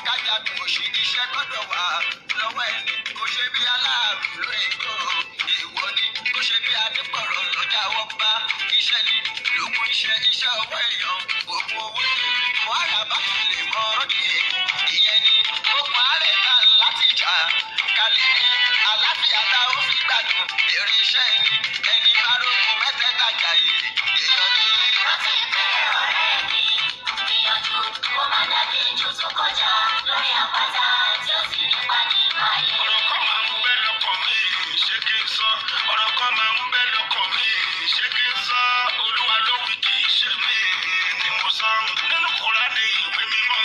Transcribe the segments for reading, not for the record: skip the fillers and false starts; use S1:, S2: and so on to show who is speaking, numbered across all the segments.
S1: kájà bí mo ṣe iṣẹ́ gbọ́dọ̀ wà lọ́wọ́ ẹni kò ṣe bí aláàrù lórí kò èèwọ̀ ni kò ṣe bí adépọ̀rọ̀ lọ́jà wọ́pá iṣẹ́ ni lókun iṣẹ́ ọwọ́ èèyàn òògùn owó ni wàhálà bá fi lè mọ ọ́dì ìyẹn ni ogun àárẹ̀ náà láti jà kálí ní àlàáfíà tá ó fi gbádùn èrè iṣẹ́ ẹni bá rógun mẹ́tẹ́ẹ̀ta jà yìí èèyàn ni.
S2: rántí pé ọ̀rẹ́ mi gbìyànjú kó má dàgé ijó tó kọjá lórí àpáta tí ó sì nípa nínú ayé.
S3: ọ̀rọ̀ kan máa ń bẹ lọ́kàn mi ṣé kí n sọ ọ̀rọ̀ kan máa ń bẹ lọ́kàn mi ṣé kí n sọ olúwa ló wí kì í ṣe mí ni mo sọ nínú Kùránì ìwé mímọ́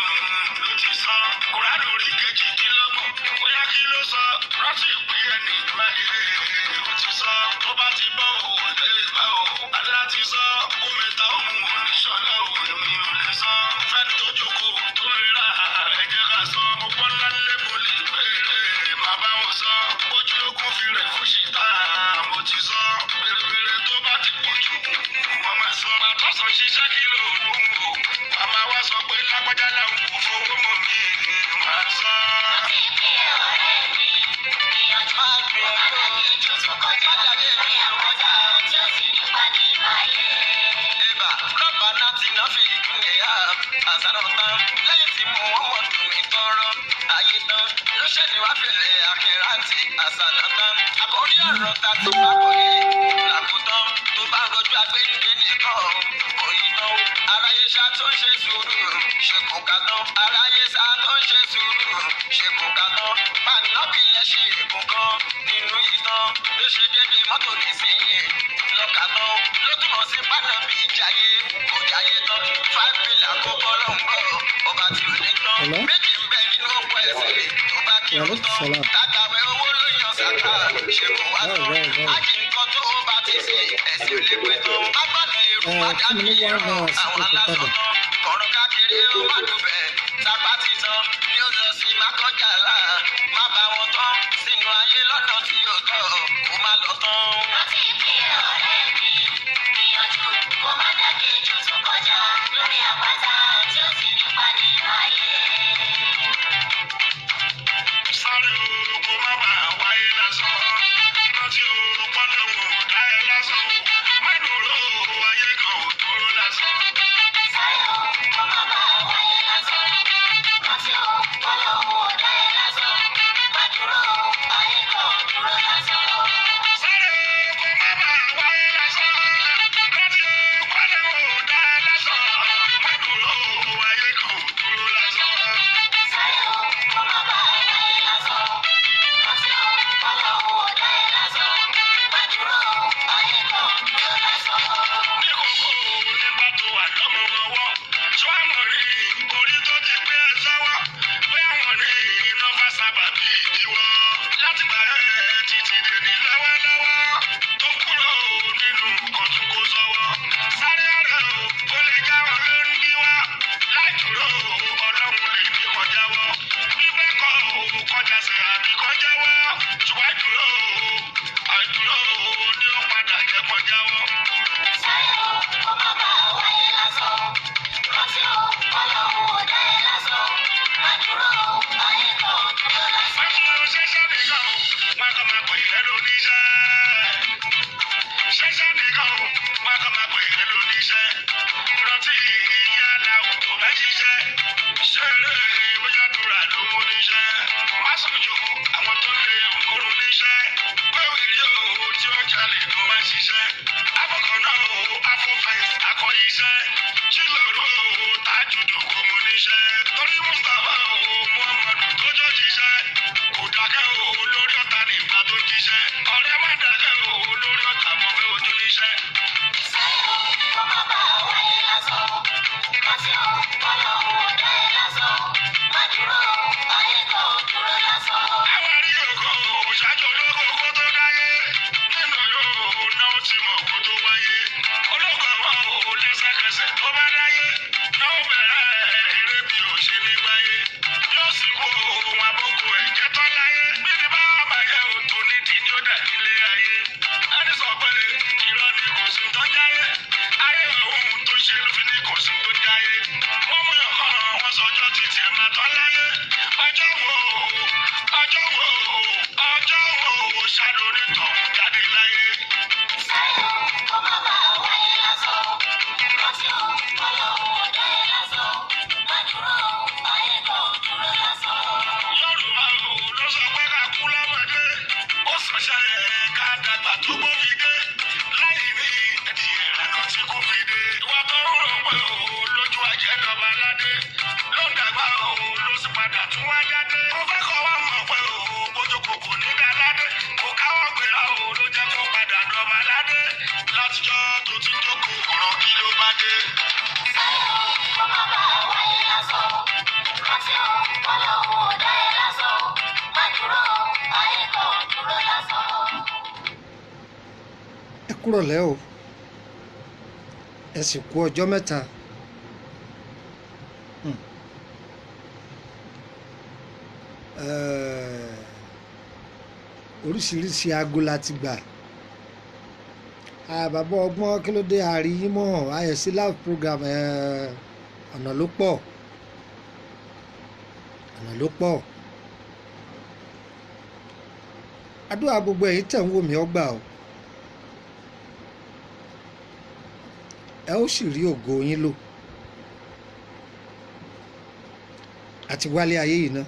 S3: ló ti sọ Kùránì orí kejìdínlọ́gbọ̀n bóyá kí ló sọ rántí ìpè ẹni ìmáyé ó ti sọ tó bá ti bọ́ òun lè bá òun aláti sọ omi ta òun ò ní ṣọlá òun èmi ò lè sọ fẹ́ni tó jókòó tó ríra ẹ̀jẹ̀ ká sọ ọgbọ́n ńlá lé mo lè béèrè má bá wọn sọ ojú ogun fi rẹ̀ fún ṣìta mo ti sọ bèrèbèrè tó bá ti pọ̀ jù wọ́n máa sọ àtọ́sọ ṣiṣẹ́ kí ló ń wò àmà wá sọ pé lágbájá làwọn kò fowó mọ̀ mí máa sọ.
S2: rántí pé ọ̀rẹ́ mi gbìyànjú kó má dàgé ijó tó kọjá lórí àpáta tí ó sì nípa nínú ayé.
S1: Eba rọ́bà náà ti ná fi ìdúnyẹ̀ yá àṣàrò tán lẹ́yìn tí mo wọ́n mọ̀ tó mi tọrọ ayé tán ló ṣẹ̀dí wá fẹ̀lẹ̀ àkẹ́rántì àṣàlà tán àkórí ọ̀rọ̀ ta ti bá kò yé làkútán tó bá rojú agbẹ́nìgbẹ́ nìkan òyìn tán aráyé ṣá tó ń ṣe sùúrù ṣe kò ká tán aráyé ṣá tó ń ṣe sùúrù ṣe kò ká tán bànábì lẹ́ṣin ègún kan nínú ìtàn ló ṣe déédéé mọ́tò nísìnyí lọ́kà tán ló túmọ̀ sí bànábì ìjàyè kò jáyé tán five pillar kó bọ́ lọ́ngbọ́ ọba tí ò ní tán méjì ń bẹ nínú òkú ẹ̀sìn tó bá kírun tán tàgbàwé owó ló yan sàkà ṣe kò wá tán ájì nǹkan tó bá ti ṣe ẹ̀sìn ò lè pé tán agbọ́nà èrò àdàbí ẹ̀rọ àwọn aláṣọ tán kọ̀ọ̀rọ̀ káàkiri ó má dùbẹ̀ tápá ti tán ni ó lọ sí mákọ́jà là má bá wọn tán sínú ayé lọ́nà tí yóò tọ́ kó má lọ tán.
S2: rántí pé ọ̀rẹ́ mi gbìyànjú kó má dàgé ijó tó kọjá lórí àpáta tí ó sì nípa nínú ayé.
S3: sáré o kó má bàa wáyé lásán rántí o pọ́nlẹ̀ wò dá ẹ lásán o má dúró ayé kan ò dúró lásán.
S2: sáré o kó má bàa wáyé lásán rántí o Ọlọ́run ò dá ẹ lásán má dúró ayé kan ò dúró lásán.
S3: sáré o kó má bàa wáyé lásán rántí o pọ́nlẹ̀ wò dá ẹ lásán má dúró ayé kan ò dúró lásán.
S2: sáré o kó má bàa wáyé lásán rántí o Ọlọ́run ò dá ẹ lásán má dúró ayé kan ò dúró lásán.
S3: ní kókó nígbà tó wà lọ́mọ ọwọ́ tó àmọ̀ rí orí tó ti gbé ẹ sọ́wọ́ pé àwọn ní iná bá sábà bí ìdíwọ́ láti gbà ẹ́ títí dèní lọ́wọ́lọ́wọ́ tó kúrò nínú kọ̀tún kó sọ́wọ́ sáré ọ̀rẹ́ o ó lè jáwọ́ lórí wíwá láì dúró ọlọ́run lè ní kọjáwọ́ bíbẹ́ kọ́ kọjá sí àbí kọjáwọ́ ṣùgbọ́n àìdúró ni ó padà jẹ́ kọjáwọ́.
S2: sáré o kó má bàa wáyé lásán rántí o Ọlọ́run ò dá ẹ lásán má dúró ayé kan ò dúró lásán.
S3: Fáwọn ṣẹ̀ṣẹ̀ nìkan o, máa kọ́ máa pè é lóníṣẹ́. Ṣẹ̀ṣẹ̀ nìkan o, máa kọ́ máa pè é lóníṣẹ́. Rántí ìyá aláwọ̀ tó bá ṣiṣẹ́. Ṣeré bóyá dúrà ló mú níṣẹ́. Má sojú àwọn tó lè kóró níṣẹ́. Wéwìrì o tí ó jalè ló máa ṣiṣẹ́. Afọkàn náà o, afọfẹ́sì akọ iṣẹ́. Ṣílòrò o, tájùdù kò mú níṣẹ́. Torí Mustapha o, Muhammadu tó jọ jíṣẹ́. Kò dákẹ́ o, lórí ọ̀tá nígbà tó jíṣẹ́. Ọ̀rẹ́ má dákẹ́ o, lórí ọ̀tá mo fẹ́ ojú níṣẹ́.
S2: sáré o kó má bàa wáyé lásán rántí o Ọlọ́run ò dá ẹ lásán má dúró ayé kan ò dúró lásán.
S3: Àwọn àrí ògo ṣáájú ológo kó tó dáyé. Nínú yóò náà ti mọ̀ kó tó wáyé. Ológo àwọn ò lẹ́sẹ̀kẹsẹ̀ tó bá dáyé. Náà bẹ̀rẹ̀ eré bí ò ṣe ní gbáyé. Yóò sì kó ohun àbókù ẹ̀jẹ̀ tán láyé. Bí ti bá bàjẹ́ òtò nídìí ni ó dà nílé ayé. Ẹni sọ pé irọ́ ni kò sí tó jáyé. Ayé ohun tó ṣe ló fi ní kò sí tó jáyé. Wọ́n mú ọkàn wọn sọjọ́ títí ẹ̀ máa tán láyé. wo ṣàlórí tọ̀hún jáde láyé.
S2: Sáyọ̀ kó má bàa wáyé lásán. Rántí o, Ọlọ́run ò dá ẹ lásán. Má dúró, ayé kan ò dúró lásán.
S3: Yorùbá ló sọ pé ká kú lọ́mọdé. Ó sọ̀ṣẹ́ ká dàgbà tó gbó fi dé. Láì ní ẹtì ìrànà tí kò fi dé. Ìwà tó rò pé lójú ajẹ́ dọ̀bà ládé. Ló dàgbà ló sì padà tún wá jáde. Mo fẹ́ kọ́ wá mọ̀ pé bójú kòkò ní dáládé. Kò káwọ́ gbéra ló jẹ́ kó padà dọ̀bà ládé. Látijọ́ tó ti jókòó ọ̀rọ̀ kí ló bá dé.
S2: Sáyọ̀ kó má bàa wáyé lásán. Rántí o, Ọlọ́run ò dá ẹ lásán. Má dúró, ayé kan ò dúró lásán.
S4: Ẹ kúrọ̀lẹ́ o, ẹ sì kú ọjọ́ mẹ́ta. Oríṣiríṣi aago la ti gbà. Bàbá ọgbọ́n kí ló dé àárí yín mọ́ àyẹ̀sí live program ọ̀nà ló pọ̀. Àdúrà gbogbo ẹ̀yin tẹ̀ ń wò mí ọgbà o. Ẹ ó sì rí ògo yín lò. Àti wálé ayé yìí ná.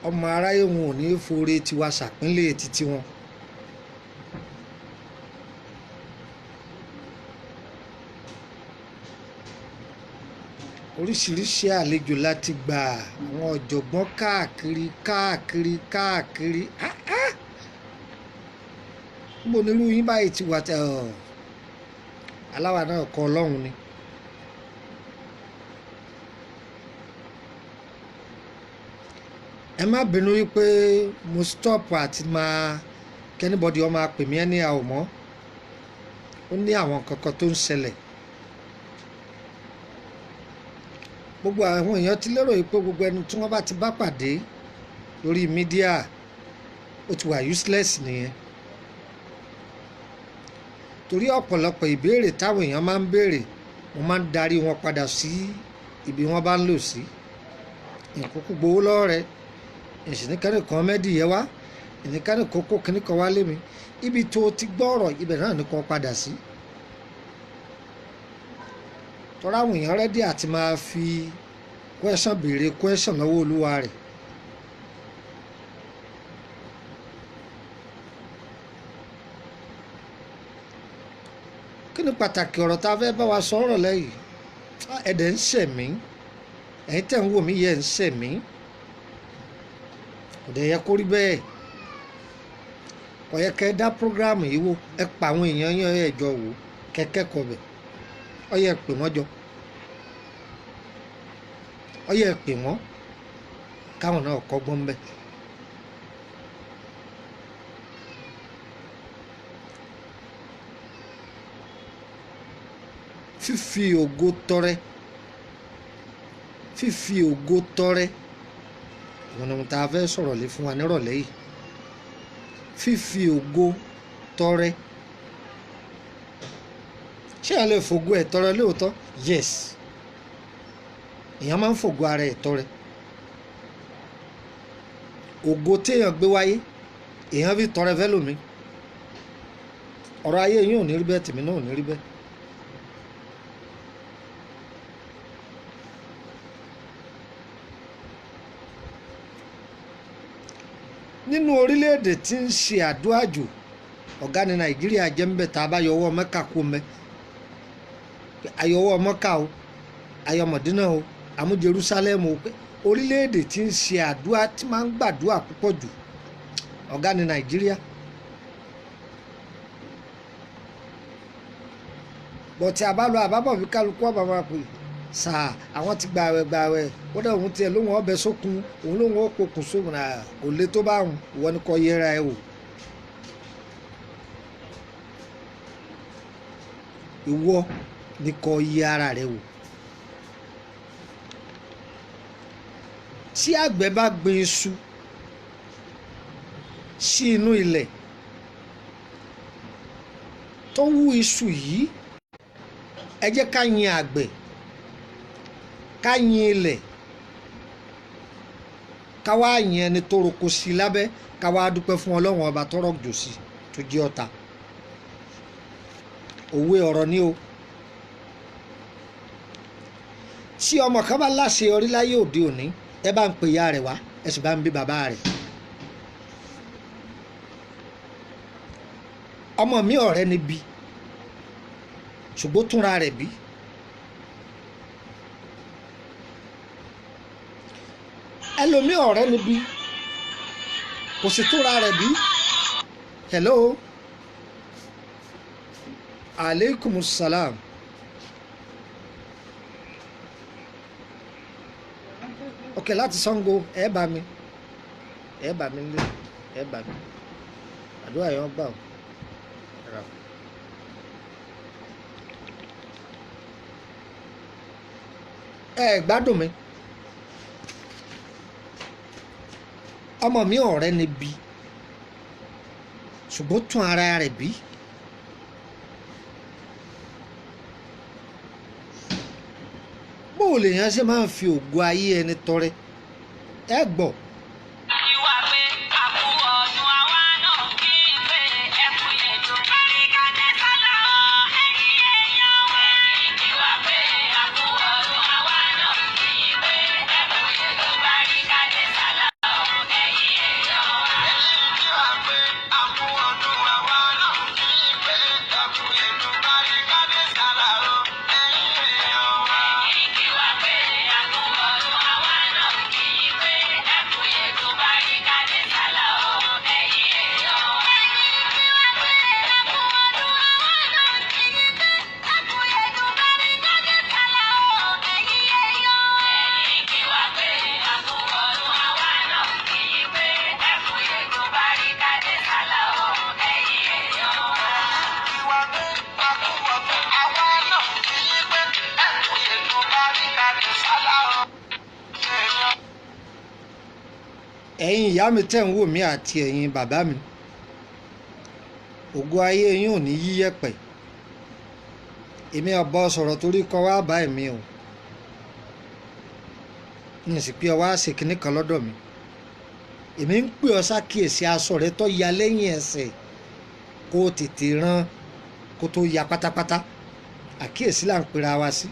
S4: Ọmọ aráyé wọn ò ní foore tiwa ṣàpínlẹ̀ títí wọn. Oríṣiríṣi àlejò láti gbà, àwọn ọ̀jọ̀gbọ́n káàkiri. Níbo ni irú yín báyìí ti wà aláwa náà kọ Ọlọ́run ni. Ẹ má bínú wípé mo stop àti máa kẹ́nìbọ̀dì ọmọ pè mí ẹni àwọ̀ mọ́. Ó ní àwọn kankan tó ń ṣẹlẹ̀. Gbogbo àwọn èèyàn ti lérò wípé gbogbo ẹni tí wọ́n bá ti bá pàdé lórí mídíà ó ti wà useless nìyẹn. Torí ọ̀pọ̀lọpọ̀ ìbéèrè táwọn èèyàn máa ń béèrè mo máa ń darí wọn padà sí ibi wọ́n bá ń lò sí. Ìkókó gbowó lọ́wọ́ rẹ̀ ìṣìníkẹ́ni kan mẹ́dì yẹ wá ìníkẹ́ni kókó kíní kan wá lé mi. Ibi tó ti gbọ́ ọ̀rọ̀ ibẹ̀ náà ni kan padà sí. Tọ́ra àwọn èèyàn rẹ́dí àti máa fi question béèrè question lọ́wọ́ olúwa rẹ̀. Kí ni pàtàkì ọ̀rọ̀ tá a fẹ́ bá wa sọ̀rọ̀ lẹ́yìn? Ẹ̀dẹ̀ ń ṣẹ̀ mí, ẹ̀yin tẹ̀ ń wò mí yẹ ń ṣẹ̀ mí. Kò dẹ̀ yẹ kó rí bẹ́ẹ̀. Kò yẹ kẹ́ ẹ dá program yìí wò, ẹ pa àwọn èèyàn yẹn ẹ jọ wò kẹ́kẹ́kọ̀ọ́ bẹ̀. Ó yẹ pè wọ́n jọ. Ó yẹ pè wọ́n káwọn náà kọ́gbọ́n bẹ́ẹ̀. Fífi ògo tọrẹ ìwọ̀n ohun tá a fẹ́ sọ̀rọ̀ lé fún wa nírọ̀lẹ́ yìí. Fífi ògo tọrẹ. Ṣé a lè fògo ẹ̀ tọrẹ lóòótọ́? Yes. Èèyàn máa ń fògo ara ẹ̀ tọrẹ. Ògo téèyàn gbé wáyé èèyàn fi tọrẹ fẹ́ lómi. Ọ̀rọ̀ ayé yín ò ní rí bẹ́ẹ̀, tèmi náà ò ní rí bẹ́ẹ̀. Nínú orílẹ̀-èdè tí ń ṣe àdúrà jù ọ̀gá ní Nàìjíríà jẹ́ ń bẹ̀ tá a bá yọwọ́ Mẹ́kà kó mẹ́. Ayọwọ́ Mẹ́kà o, ayọ̀ Mọ̀dínà o, àmú Jerusalem o. Orílẹ̀-èdè tí ń ṣe àdúrà tí máa ń gbàdúrà púpọ̀ jù ọ̀gá ní Nàìjíríà. Bọ̀tí àbálò àbábọ̀ bí kálukú ọba máa pè sáà àwọn ti gbààwẹ̀ wọ́n dẹ̀ òun tiẹ̀ lóhun ọbẹ̀ sókun òun lóhun ó pokùn sóhun náà kò lè tó bá òun ìwọ ni kò yẹra ẹ wò. Ìwọ ni kò yẹ ara rẹ wò. Tí àgbẹ̀ bá gbin iṣu sí inú ilẹ̀ tó wú iṣu yìí ẹ jẹ́ ká yin àgbẹ̀ ká yin ilẹ̀ ká wá yin ẹni tó roko sí lábẹ́ ká wá dúpẹ́ fún ọlọ́run ọba tó rọ̀jò sí tó jẹ́ ọ̀tá òwe ọ̀rọ̀ ni o tí ọmọ kan bá láṣeyọrí láyé òde òní ẹ bá ń pè ya rẹ̀ wá ẹ sì bá ń bí bàbá rẹ̀ ọmọ mi ọ̀rẹ́ ni bí ṣùgbọ́n túnra rẹ̀ bí ẹlòmí ọ̀rẹ́ ni bí kò sì túnra rẹ̀ bí. Hello aleykum salam. Ok láti Ṣàngó ẹ bá mi lé ẹ bá mi àdúrà yẹn gbà ó. ẹ gbádùn mi ọmọ mi ọ̀rẹ́ ni bí ṣùgbọ́n tún ara rẹ̀ bí. bó o lè yàn ṣe máa ń fi ògo ayé ẹni tọrẹ ẹ gbọ́.
S2: ìwà pé àkú ọdún àwa náà kí n pé ẹkùn yẹn tó kárí kàdé sálà ọ ẹ̀yìn èèyàn wa. ìwà pé àkú ọdún àwa náà kí n pé ẹkùn yẹn tó kárí kàdé sálà ọ ẹ̀yìn èèyàn wa. ìwà pé àkú ọdún àwa náà kí n pé ẹkùn yẹn tó kárí kàdé sálà ọ ẹ̀yìn èèyàn wa. ìwà pé àkú ọdún àwa náà kí n pé ẹkùn yẹn tó kárí kàdé sálà ọ ẹ̀yìn èèyàn wa.
S4: ẹ̀yin ìyá mi tẹ̀ ń wò mí àti ẹ̀yin bàbá mi ògo ayé yín ò ní yí yẹ̀pẹ̀ èmi ọ̀bọ sọ̀rọ̀ torí kọ́ wá bá ẹ̀mí o n sì pé ọ wá ṣe kinní kan lọ́dọ̀ mi èmi ń pè ọ ṣàkíyèsí aṣọ rẹ tó ya lẹ́yìn ẹsẹ̀ kó o tètè rán kó tó ya pátápátá àkíyèsí là ń pera wa sí.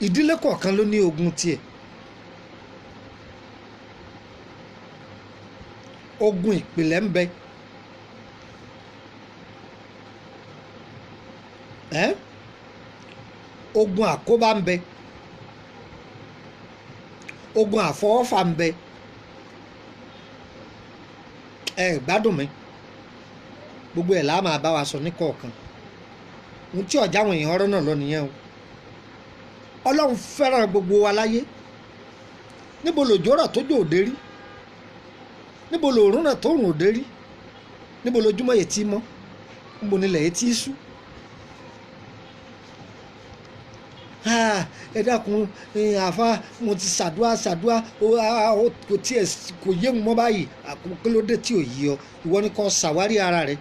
S4: ìdílé kọ̀ọ̀kan ló ní ogun tiẹ̀ ogun ìpìlẹ̀ ń bẹ ogun àkóbá ń bẹ ogun àfọwọ́fà ń bẹ gbádùn mi gbogbo ẹ̀ láà máa bá wa sọ ní kọ̀ọ̀kan ohun tí ọ̀já àwọn èèyàn ọ̀rọ̀ náà lọ nìyẹn o ọlọ́run fẹ́ràn gbogbo wa láyé níbo lòjò rọ̀ tó jò òde rí níbo lòórùn rọ̀ tó rùn òde rí níbo lójúmọ́ yìí tí mọ́ níbo nílẹ̀ yìí tí sú. ẹ dákun àfa mo ti ṣàdúrà kò tiẹ̀ kò yé mi mọ́ báyìí kí ló dé tí ò yí ọ ìwọ ni kò ṣàwárí ara rẹ.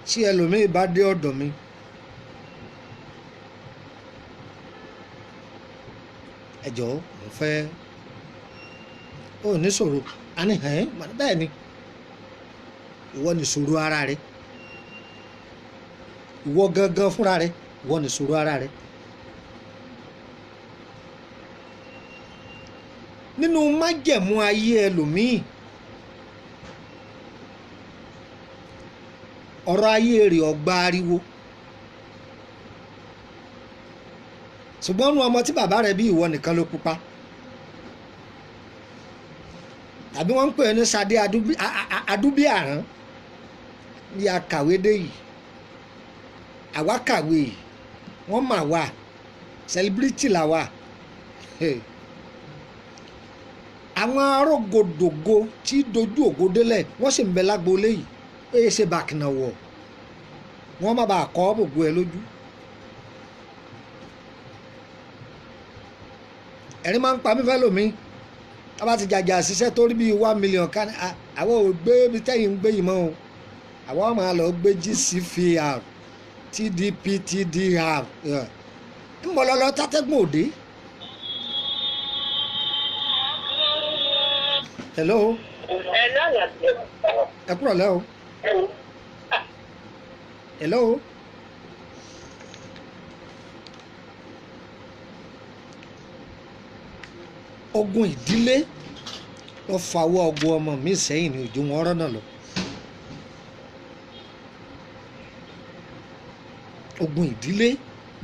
S4: tí ẹlòmíì bá dé ọ̀dọ̀ mi ẹ jọ̀ọ́ mo fẹ́ ó ní ṣòro àní bẹ́ẹ̀ ni ìwọ ní ṣòro ara rẹ ìwọ gangan fúnra rẹ ìwọ ní ṣòro ara rẹ. nínú májẹ̀mú ayé ẹlòmíì ọ̀rọ̀ ayé rẹ̀ ọgbà ariwo ṣùgbọ́n nu ọmọ tí bàbá rẹ̀ bí ìwọ nìkan ló pupa tàbí wọ́n ń pè ní Sadé adúbíàrán ní akàwé dé yìí àwa kàwé yìí wọ́n mà wá sẹlẹbírìtì là wà àwọn arógodògo tí dojú ògo délẹ̀ wọ́n sì ń bẹ lágboolé yìí èyí ṣe bàkìnà wọ̀ wọ́n má bàa kọ́ gbogbo ẹ lójú. ẹ̀rín máa ń pa mí fẹ́ lómi a bá ti jàjà ṣiṣẹ́ tó rí bíi 1 million ká ní àwọn ò gbé ibi tẹ́yìn ń gbé yìí mọ́ o àwọn máa lọ gbé GCFR TDP TDR ń bọ̀ lọ́lọ́ tátẹ́gùn òde. hello. ẹ kúrò lẹ́ o. hello. ogun ìdílé ló fawọ́ ọgbọ ọmọ mi sẹ́yìn ní ojú wọn rọ́nà lọ. ogun ìdílé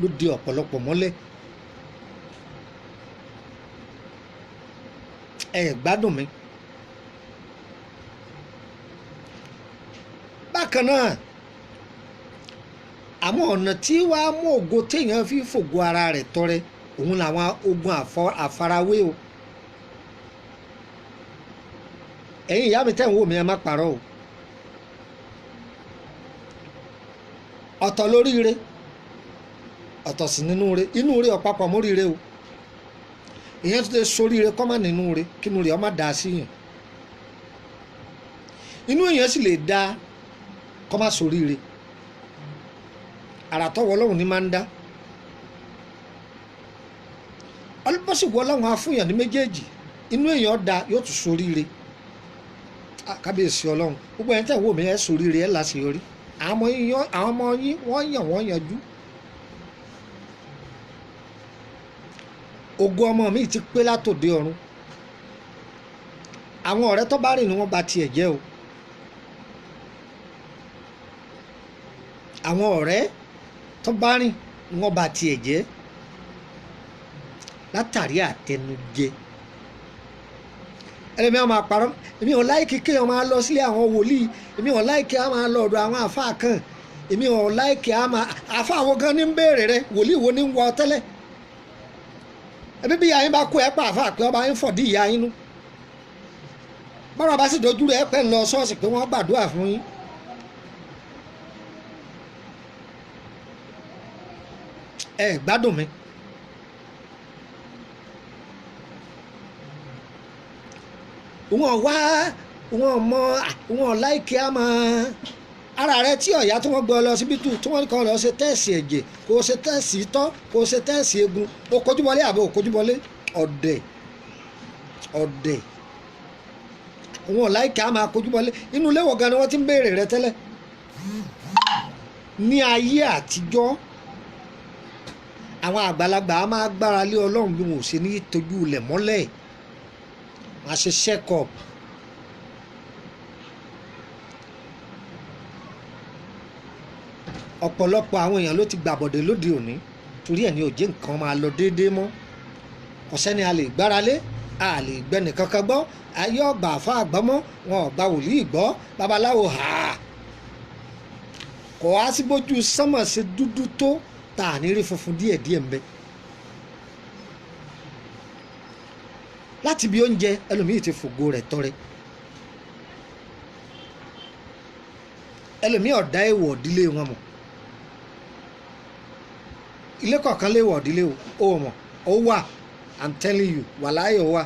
S4: ló di ọ̀pọ̀lọpọ̀ mọ́lẹ̀. ẹ gbádùn mi. bákan náà àwọn ọ̀nà tí wàá mú ògo téèyàn fi fògo ara rẹ̀ tọrẹ òun làwọn ogun àfarawé o. ẹ̀yin ìyá mi tẹ́ ń wò mí ẹ má parọ́ o. ọ̀tọ̀ lóríire ọ̀tọ̀ sí nínú re inú re ọ̀pápọ̀ móríire o. ìyẹn tó lè soríire kọ́ má nínú re kínú re ọ má dáa sí yàn. inú èèyàn sì lè dáa kọ́ má soríire. àràtọ́wọ́ ọlọ́run ní máa ń dá. ọlọ́pọ̀sìwọ́ ọlọ́run á fúnyàn ní méjèèjì inú èèyàn dáa yóò tún soríire. kábíyèsí ọlọ́run gbogbo ẹni tẹ́ ń wò mí ẹ soríire ẹ láṣeyọrí. àwọn ọmọ yín wọ́n yanjú. ògo ọmọ mi ti pé látòde ọ̀run. àwọn ọ̀rẹ́ tó bá rìn ni wọ́n bà tiẹ̀ jẹ́ o. àwọn ọ̀rẹ́ tó bá rìn ni wọ́n bà tiẹ̀ jẹ́ látàrí àtẹnujẹ. ẹlẹ́mìí máa parọ́ èmi ò láìkí kéèyàn máa lọ sílé àwọn wòlíì èmi ò láìkí á máa lọ ọ̀dọ̀ àwọn àfáà kan èmi ò láìkí á máa àfáà wo gan ní ń béèrè rẹ wòlíì wo ní ń wọ tẹ́lẹ̀ ẹbí bí ìyá yín bá kú ẹ pa àfáà pé ọba yín fọ̀dí ìyá yín nú bọ́rọ̀ bá sì dojú rẹ pẹ́ ń lọ ṣọ́ọ̀ṣì pé wọ́n gbàdúrà fún yín. ẹ gbádùn mi. wọn mọ wọn láìkí á máa ara rẹ tí ọ̀yá tí wọ́n gbé ọ lọ síbítù tí wọ́n kàn lọ ṣe tẹ́ẹ̀sì ẹ̀jẹ̀ kò ṣe tẹ́ẹ̀sì itọ́ kò ṣe tẹ́ẹ̀sì egun ó kojúbọlé àbí ó kojúbọlé ọ̀dẹ̀ wọn láìkí á máa kojúbọlé inú ilé wọ̀ gan ni wọ́n ti ń béèrè rẹ tẹ́lẹ̀. ní ayé àtijọ́ àwọn àgbàlagbà á máa gbára lé ọlọ́run bí wọn ò ṣe ní tójú ilẹ̀ mọ́lẹ̀ wọ́n á ṣe check up. ọ̀pọ̀lọpọ̀ àwọn èèyàn ló ti gbàbọ̀dé lóde òní torí ẹ̀ ní òjé nǹkan máa lọ déédéé mọ́ kò sẹ́ni a lè gbára lé a lè gbẹ́ni kankan gbọ́ ayé ọgbà àfa àgbọ́mọ́ wọn ọgbà wòlíì gbọ́ babaláwo hà kò wá sí bójú sánmọ̀ ṣe dúdú tó tá à ní rí funfun díẹ̀díẹ̀ ń bẹ. láti bí oúnjẹ ẹlòmíì ti fògo rẹ̀ tọrẹ ẹlòmíì ọ̀dá èèwọ̀ ìdílé wọn mọ̀ ilé kọ̀ọ̀kan léèwọ̀ ìdílé o mọ̀ ó wà I'm telling you wàláyé ó wà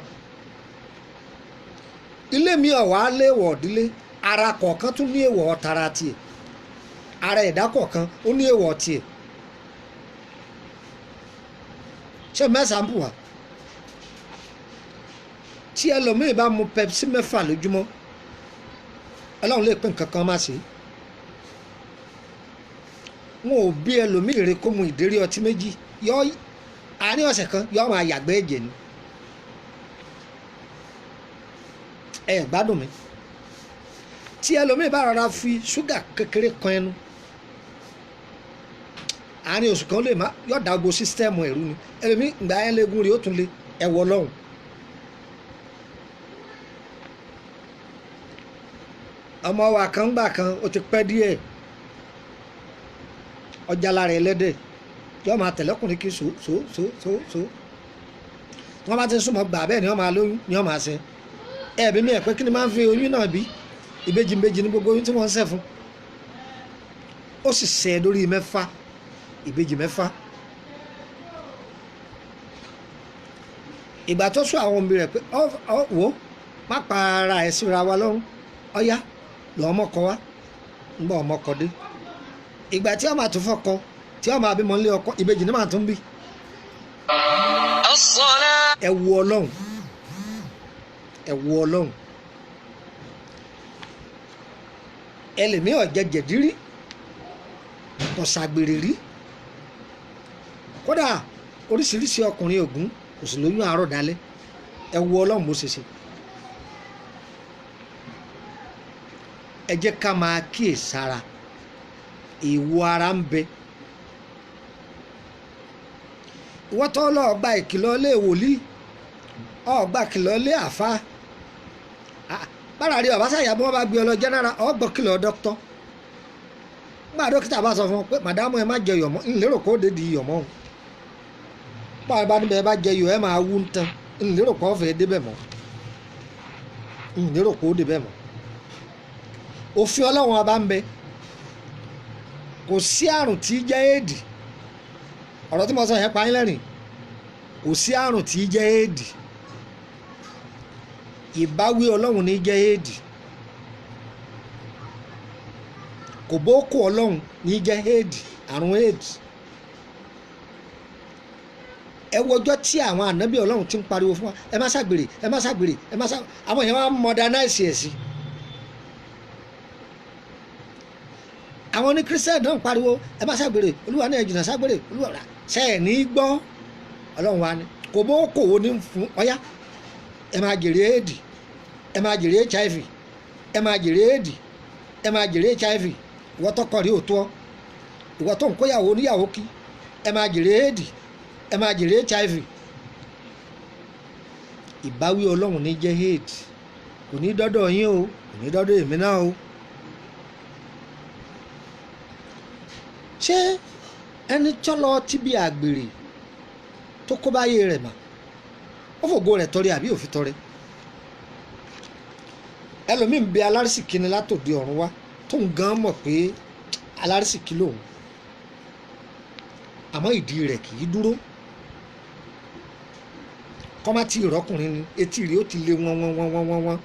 S4: ilé mi ọ̀wá léèwọ̀ ìdílé ara kọ̀ọ̀kan tún ní èèwọ̀ ọ̀tara tiẹ̀ ara ẹ̀dá kọ̀ọ̀kan ó ní èèwọ̀ tiẹ̀ ṣé mẹ́sàn-án bù wá tí ẹlòmíì bá mu Pepsi 6 lójúmọ́ ọlọ́run lè pín nǹkan kan má sí wọn ò bí ẹlòmíì rẹ kó mu ìdérí ọtí 2 yọ àárín ọ̀sẹ̀ kan yọ máa yàgbẹ́ ẹ̀jẹ̀ ni ẹ gbádùn mi tí ẹlòmíì bá rọra fi ṣúgà kékeré kan ẹnu àárín oṣù kan lè má yọ da gbogbo sísítẹ́ẹ̀mù ẹ̀rú ni ẹlòmíì ìgbà yẹn léegun rẹ̀ ó tún lé ẹ̀wọ̀ lọ́hùn. ọmọ wa kan gbà kan ó ti pẹ́ díẹ̀ ọjà lára ẹlẹ́dẹ̀ yọ máa tẹ̀lẹ́kùnrin kí so tí wọ́n bá ti súnmọ́ gbà bẹ́ẹ̀ ni wọ́n máa lóyún ni wọ́n máa ṣe ẹ̀ẹ́bí mi ẹ̀ pé kí ni máa ń fi oyún náà bí ìbejì ní gbogbo oyún tí wọ́n ń ṣẹ́ fún ó sì ṣẹ́ lórí 6 ìbejì 6 ìgbà tó sún àwọn òbí rẹ̀ pé ọ wò má pa ara ẹ̀ síra wa lọ́rùn ọ̀yá lọ́ ọmọkọ wá ń bọ̀ ọmọkọ dé ìgbà tí ọmọ àtúnfọkọ tí ọmọ àbímọ nílé ọkọ ìbejì ní màá tún bí. ẹ wo Ọlọ́run ẹ wo Ọlọ́run ẹlẹ́mìí ọ̀jẹ̀ jẹ̀dírí kò ṣàgbèrè rí kódà oríṣiríṣi ọkùnrin Ògún kò sì lóyún àárọ̀ dalẹ̀ ẹ wo Ọlọ́run bó ṣe ṣe. ẹ jẹ́ ká máa kíyèsára ìwọ ara ń bẹ ìwọ tó lọ gba ìkìlọ̀ lé wòlíì ọgbà kìlọ̀ lé àfa bára rí ọba sáyà bí wọn bá gbé ọ lọ jẹnẹra ọgbọ kìlọ̀ dókítà gbà dókítà bá sọ fún un pé màdámù ẹ má jẹ yọmọ ńlérò kó dé di yọmọ o báwa bá níbẹ̀ ẹ bá jẹ yọ ẹ máa wú ń tán ńlérò kó fẹ́ débẹ̀ mọ́ ńlérò kó débẹ̀ mọ́ òfin Ọlọ́run ọba ń bẹ kò sí àrùn tí í jẹ́ éèdì ọ̀rọ̀ tí mo sọ yẹn pa yín lẹ́rìn kò sí àrùn tí í jẹ́ éèdì ìbáwí Ọlọ́run ní jẹ́ éèdì kò bókù Ọlọ́run ní jẹ́ éèdì àrùn éèdì ẹ wọjọ́ tí àwọn ànábì Ọlọ́run ti ń pariwo fún wa ẹ má ṣàgbèrè ẹ má ṣàgbèrè ẹ má ṣàgbèrè àwọn èèyàn wá modernize ẹ̀ sí àwọn ní Christian náà ń pariwo ẹ má ṣàgbèrè Olúwa ní ẹ jìnnà ṣàgbèrè Olúwa ṣe ẹ̀ ní gbọ́ Ọlọ́run wa ni kò bókù wo ní fún ọyá ẹ máa jèrè éèdì ẹ máa jèrè HIV ẹ máa jèrè éèdì ẹ máa jèrè HIV ìwọ tọkọ rí òótọ́ ìwọ tó ń kóyàwó oníyàwó kí ẹ máa jèrè éèdì ẹ máa jèrè HIV ìbáwí Ọlọ́run ní jẹ́ éèdì kò ní dọ́dọ̀ yín o kò ní dọ́dọ̀ èmi náà o ṣé ẹni tọ́lọ tíbi àgbèrè tó kó báyé rẹ̀ mà ó fògo rẹ̀ tọrẹ àbí òfin tọrẹ ẹlòmíín bẹ alárìsìkí ni látòdì ọ̀run wá tó ń gan mọ̀ pé alárìsìkí lòun àmọ́ ìdí rẹ̀ kì í dúró kọ́má tí ìrọ́kùnrin ni etí rí ó ti lé wọ́n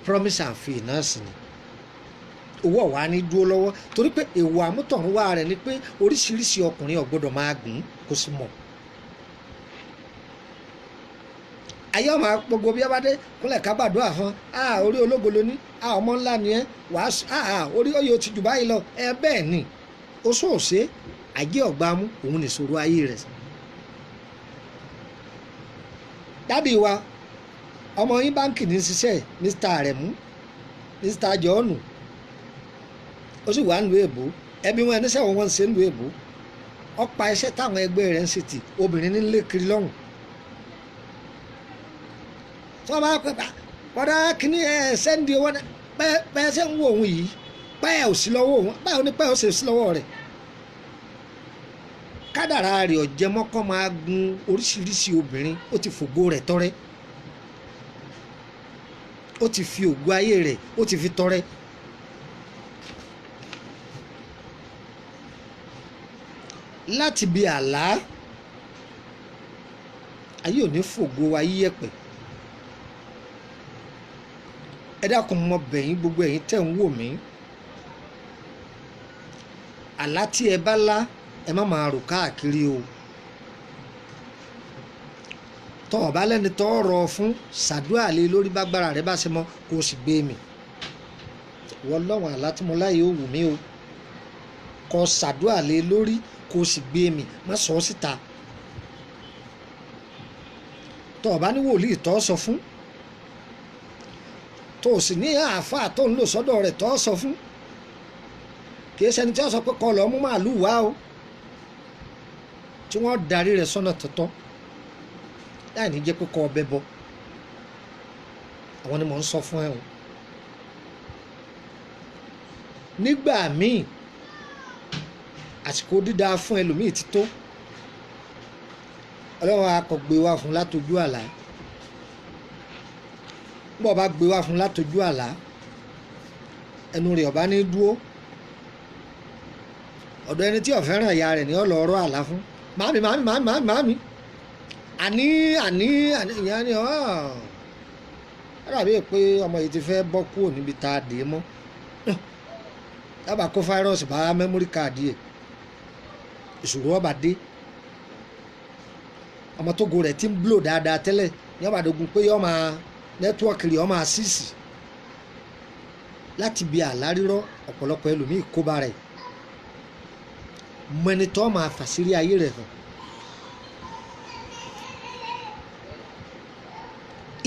S4: promise and faith náà sì ni owó ọ̀wá ní dúró lọ́wọ́ torí pé èèwọ̀ àmútọ̀runwá rẹ̀ ni pé oríṣiríṣi ọkùnrin ò gbọ́dọ̀ máa gùn kó sì mọ̀. ayé ọmọ gbogbo bí abádé kúnlẹ̀ ká gbàdúrà fún orí ológo ló ní ọmọ ńlá ni ẹ wàá orí oyè ó ti jù báyìí lọ ẹ bẹ́ẹ̀ ni ó sòòsé àjẹ ọ̀gbámú òun nìṣòro ayé rẹ̀. dádì wa ọmọ yín báǹkì ní ṣiṣẹ́ Mr. Aremu Mr. John ó sì wà nílùú èbó ẹbí wọn ẹni sẹ́wọ̀n wọn ń ṣe nílùú èbó ọ̀pá iṣẹ́ táwọn ẹgbẹ́ rẹ̀ ń ṣe tì obìnrin nílé kiri lọ́rùn tí wọ́n bá pẹ́ pọ́dà kínní sẹ́ńdì owó pẹ́ ṣe ń wo òun yìí pẹ́ ò sí lọ́wọ́ òun báyìí ó ní pẹ́ ò sì sí lọ́wọ́ rẹ̀ kádàrá rẹ̀ ọ̀jẹ̀ mọ́kàn máa gun oríṣiríṣi obìnrin ó ti fògo rẹ̀ tọrẹ ó ti fi ògo ayé rẹ̀ ó ti fi tọrẹ. láti bí àlá ayé ò ní fògo wa yíyẹ̀pẹ̀ ẹ dákun mọ bẹ̀yìn gbogbo ẹ̀yin tẹ̀ ń wò mí àlá tí ẹ bá lá ẹ má máa rò káàkiri o tọ́ ọ bá lẹ́ni tọ́ rọ fún ṣàdúrà lé lórí bágbára rẹ bá ṣe mọ kó o sì gbé mi wọ́n lọ́wọ́n àlá tí mo láyé ó wù mí o kọ́ ṣàdúrà lé lórí kó o sì gbé mi má sọ ọ́ síta tó o bá ní wòlíì tó sọ fún tó o sì ní àáfàá tó ń lò sọ́dọ̀ rẹ̀ tó sọ fún kì í ṣẹni tí wọ́n sọ pé kọ́ lọ́ọ́ mú màálùú wá o tí wọ́n darí rẹ̀ sọ́nà tọ̀tọ̀ láì ní jẹ́ pé kọ́ ọbẹ̀ bọ́ àwọn ni mò ń sọ fún ẹ o nígbà míì àsìkò dídá fún ẹlòmíì ti tó ọlọ́run akọ̀gbé wá fún látojú àlá bó bá gbé wá fún látojú àlá ẹnu rẹ̀ ọba ní dúró ọ̀dọ̀ ẹni tí ó fẹ́ràn ìyá rẹ̀ ní ọlọ́ọ̀rọ̀ àlá fún màámi àní ìyá ni ó dàbí pé ọmọ yìí ti fẹ́ bọ́ kúrò níbi tá a dé mọ́ dábàá kó fáírọ́ọ̀sì bá mẹ́mórì káàdì ẹ̀ ìṣòro ọba dé ọmọ tó go rẹ̀ ti ń blò dáadáa tẹ́lẹ̀ ní ọba dogun pé yọ máa nẹ́tíwọ́ọ̀kì rẹ̀ ọmọ àṣìṣì láti bí àlárírọ́ ọ̀pọ̀lọpọ̀ ẹlòmíì kóbá rẹ̀ mọ́nitọ́ máa fàṣírí ayé rẹ̀ hàn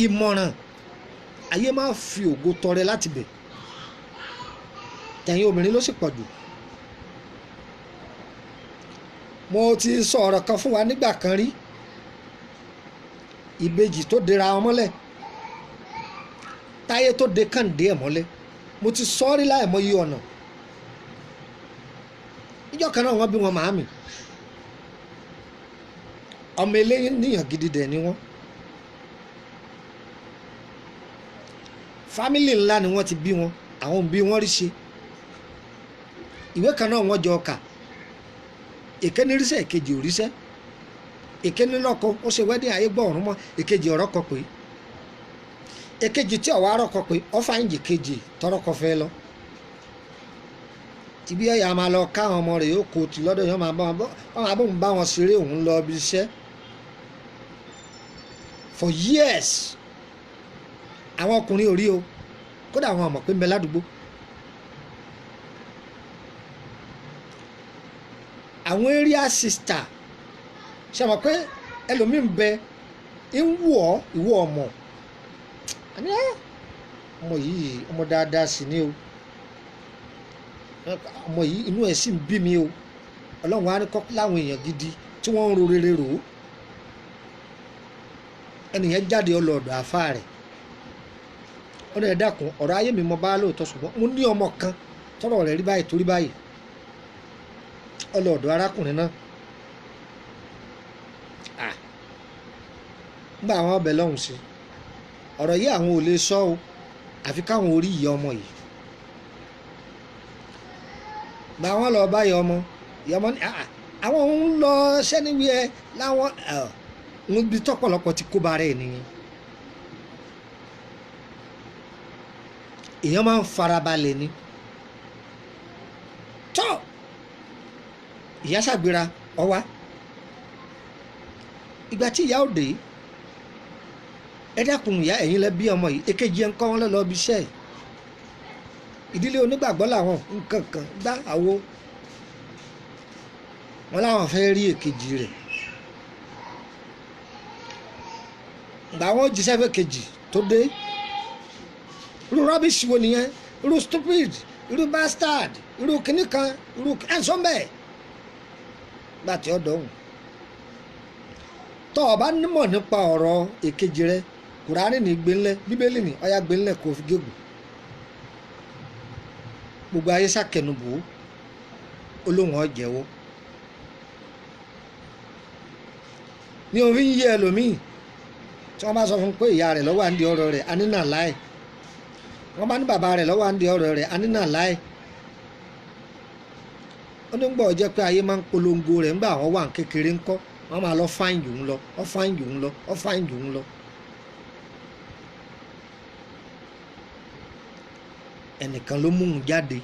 S4: ìmọ̀ràn ayé máa fi ògo tọrẹ láti bẹ̀ tẹ̀yìn obìnrin ló sì pọ̀ jù mo ti sọ ọ̀rọ̀ kan fún wa nígbà kan rí ìbejì tó dera wọn mọ́lẹ̀ táyé tó de kàǹdé ẹ̀ mọ́lẹ̀ mo ti sọ ọ́ rí láìmọye ọ̀nà ìjọ kan náà wọ́n bí wọn màámi ọmọ eléyìí níyàn gidi dẹ̀ ni wọ́n fámìlì ńlá ni wọ́n ti bí wọn àwọn òbí wọn rí ṣe ìwé kan náà wọ́n jọ kà èkéní ríṣẹ́ èkejì ò ríṣẹ́ èkéní lọ́kọ ó ṣe wẹ́dí ayé gbọ́ ọ̀run mọ́ èkejì ọ̀rọ̀ kọ pé èkejì tí ọ̀wá rọ̀ kọ pé ọ̀fà ìjì kejì tọrọ kọ fẹ́ lọ tìbí ọ̀yà máa lọ káwọn ọmọ rẹ̀ yóò kó tì lọ́dọ̀ yóò máa bá wọn ṣeré òun lọ bí iṣẹ́ for years àwọn ọkùnrin ò rí o kódà àwọn ọmọ pé ń bẹ ládùúgbò àwọn area sister ṣe mọ̀ pé ẹlòmíì ń bẹ ń wù ọ́ ìwọ ọmọ àní ọmọ yìí ọmọ dáadáa sì ni o ọmọ yìí inú ẹ̀ sì ń bí mi o ọlọ́run á ní kọ́ láwọn èèyàn gidi tí wọ́n ń ro rere rò ó ẹnìyẹn jáde ọlọ́ọ̀dọ̀ àfáà rẹ̀ ó ní ẹ dákun ọ̀rọ̀ ayé mi mo bá lóòótọ́ ṣùgbọ́n mo ní ọmọ kan tọ́rọ̀ rẹ̀ rí báyìí torí báyìí ọlọ́ọ̀dọ̀ arákùnrin náà nígbà àwọn ọbẹ̀ lọ́hùn sí ọ̀rọ̀ yìí àwọn ò lè sọ o àfi káwọn orí ìyá ọmọ yìí gba wọn lọ bá ìyá ọmọ ní àwọn òun lọ sẹ́niwíẹ́ láwọn ń bí tọ́pọ̀lọpọ̀ ti kó bara ẹ̀ nìyẹn èèyàn máa ń farabalẹ̀ ni tọ́ ìyá ṣàgbéra ọwá ìgbà tí ìyá òde ẹ dákun ìyá ẹ̀yin lẹ bí ọmọ yìí èkejì ẹ̀ ń kọ́ wọn lọ bí iṣẹ́ yìí ìdílé onígbàgbọ́ làwọn nǹkan kan gbá àwo wọn láwọn fẹ́ rí èkejì rẹ̀ gbà wọn jíṣẹ́ fẹ́ kejì tó dé irú rubbish wo nìyẹn irú stupid irú bastard irú kìnnìkan irú ẹ̀sọ́mbẹ̀ gbà tí ó dọ̀hùn tọ́ ọ bá nímọ̀ nípa ọ̀rọ̀ èkejì rẹ kùránì ní gbẹ́ńlẹ̀ bíbélì ní ọ̀yá gbẹ́ńlẹ̀ kò fi gégùn gbogbo ayé sàkẹnubò olóhùn ọ̀jẹ̀wọ́ ní orí ń yé ẹlòmíì tí wọ́n bá sọ fún pé ìyá rẹ̀ lọ́wọ́ à ń di ọ̀rọ̀ rẹ̀ anínà láì wọ́n bá ní bàbá rẹ̀ lọ́wọ́ à ń di ọ̀rọ̀ rẹ̀ anínà láì ó ní gbọ́ jẹ́ pé ayé máa ń polongo rẹ̀ ńgbà àwọn wà ń kékeré ńkọ́ wọ́n máa lọ fáìn jù ń lọ ọ fáìn jù ń lọ ọ fáìn jù ń lọ. ẹnìkan ló mú un jáde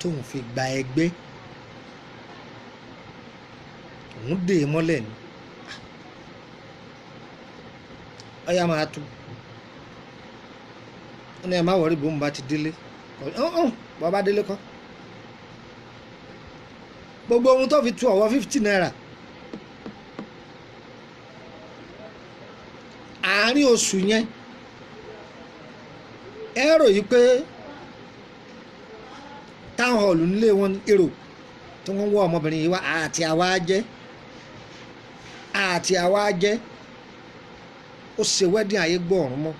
S4: tóun fi gba ẹgbẹ́ òun dè é mọ́lẹ̀ ni ọyá máa tu ó ní ẹ má wọrí bóun bá ti délé bàbá délé kọ́ gbogbo ohun tó fi tu ọ̀wọ́ 50 naira àárín oṣù yẹn ẹ rò yí pé táwọn ọ̀lù nílé wọn ní èrò tí wọ́n wọ́ ọmọbìnrin yìí wá àti àwa jẹ́ ó ṣe wedding ayé gbọ́ ọ̀run mọ́